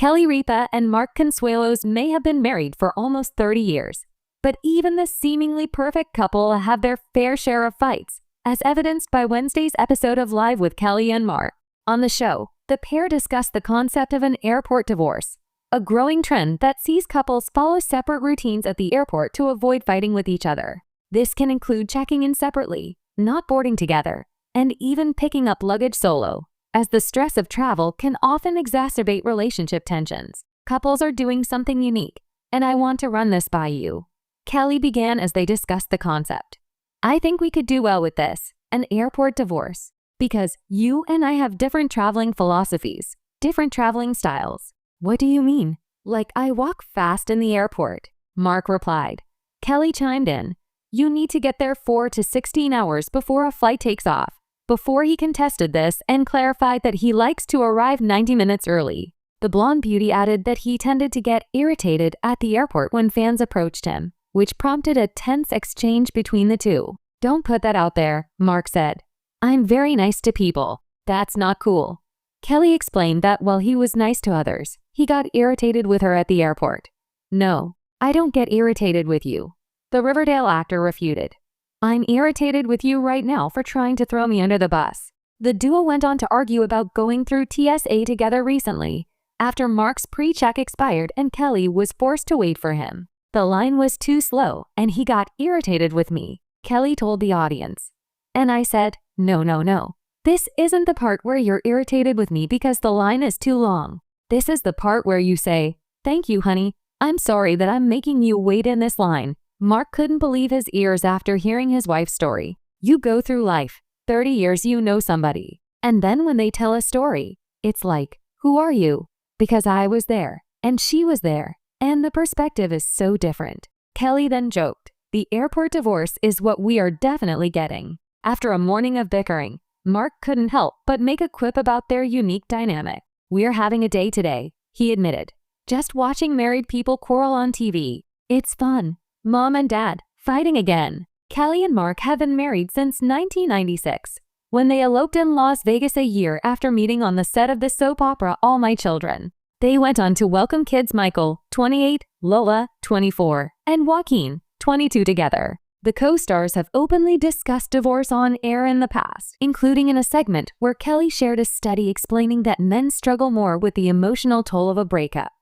Ripa and Mark Consuelos may have been married for almost 30 years, but even the seemingly perfect couple have their fair share of fights, as evidenced by Wednesday's episode of Live with Kelly and Mark. On the show, the pair discussed the concept of an airport divorce, a growing trend that sees couples follow separate routines at the airport to avoid fighting with each other. This can include checking in separately, not boarding together, and even picking up luggage solo, as the stress of travel can often exacerbate relationship tensions. Couples are doing something unique, and I want to run this by you. Kelly began as they discussed the concept. I think we could do well with this, an airport divorce, because you and I have different traveling philosophies, different traveling styles. What do you mean? Like I walk fast in the airport, Mark replied. Kelly chimed in. You need to get there 4 to 16 hours before a flight takes off. Before he contested this and clarified that he likes to arrive 90 minutes early. The blonde beauty added that he tended to get irritated at the airport when fans approached him, which prompted a tense exchange between the two. Don't put that out there, Mark said. I'm very nice to people. That's not cool. Kelly explained that while he was nice to others, he got irritated with her at the airport. No, I don't get irritated with you, the Riverdale actor refuted. I'm irritated with you right now for trying to throw me under the bus. The duo went on to argue about going through TSA together recently, after Mark's pre-check expired and Kelly was forced to wait for him. The line was too slow and he got irritated with me, Kelly told the audience. And I said, no. This isn't the part where you're irritated with me because the line is too long. This is the part where you say, thank you, honey. I'm sorry that I'm making you wait in this line. Mark couldn't believe his ears after hearing his wife's story. You go through life, 30 years you know somebody, and then when they tell a story, it's like, who are you? Because I was there, and she was there, and the perspective is so different. Kelly then joked, the airport divorce is what we are definitely getting. After a morning of bickering, Mark couldn't help but make a quip about their unique dynamic. We're having a day today, he admitted. Just watching married people quarrel on TV. It's fun. Mom and Dad, fighting again. Kelly and Mark have been married since 1996, when they eloped in Las Vegas a year after meeting on the set of the soap opera All My Children. They went on to welcome kids Michael, 28, Lola, 24, and Joaquin, 22 together. The co-stars have openly discussed divorce on air in the past, including in a segment where Kelly shared a study explaining that men struggle more with the emotional toll of a breakup.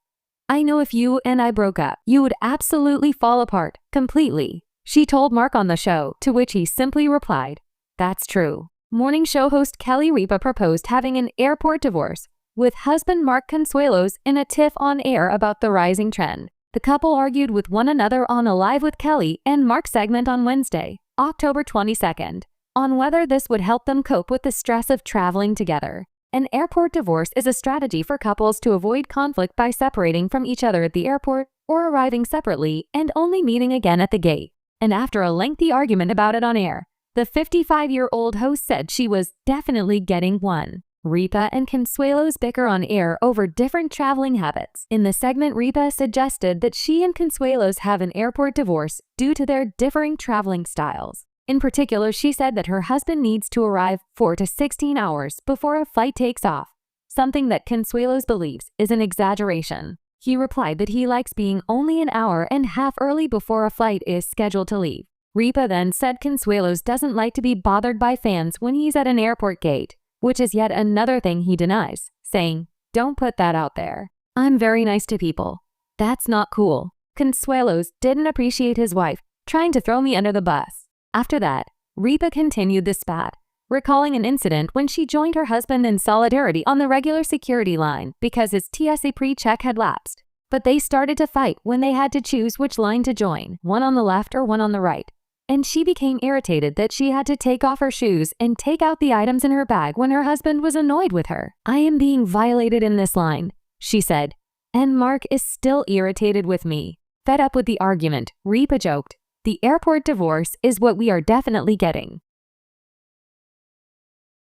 I know if you and I broke up, you would absolutely fall apart, completely, she told Mark on the show, to which he simply replied, that's true. Morning show host Kelly Ripa proposed having an airport divorce with husband Mark Consuelos in a tiff on air about the rising trend. The couple argued with one another on a Live with Kelly and Mark segment on Wednesday, October 22nd, on whether this would help them cope with the stress of traveling together. An airport divorce is a strategy for couples to avoid conflict by separating from each other at the airport or arriving separately and only meeting again at the gate. And after a lengthy argument about it on air, the 55-year-old host said she was definitely getting one. Ripa and Consuelos bicker on air over different traveling habits. In the segment, Ripa suggested that she and Consuelos have an airport divorce due to their differing traveling styles. In particular, she said that her husband needs to arrive 4 to 16 hours before a flight takes off, something that Consuelos believes is an exaggeration. He replied that he likes being only an hour and a half early before a flight is scheduled to leave. Ripa then said Consuelos doesn't like to be bothered by fans when he's at an airport gate, which is yet another thing he denies, saying, don't put that out there. I'm very nice to people. That's not cool. Consuelos didn't appreciate his wife trying to throw me under the bus. After that, Ripa continued the spat, recalling an incident when she joined her husband in solidarity on the regular security line because his TSA pre-check had lapsed. But they started to fight when they had to choose which line to join, one on the left or one on the right. And she became irritated that she had to take off her shoes and take out the items in her bag when her husband was annoyed with her. I am being violated in this line, she said. And Mark is still irritated with me. Fed up with the argument, Ripa joked, the airport divorce is what we are definitely getting.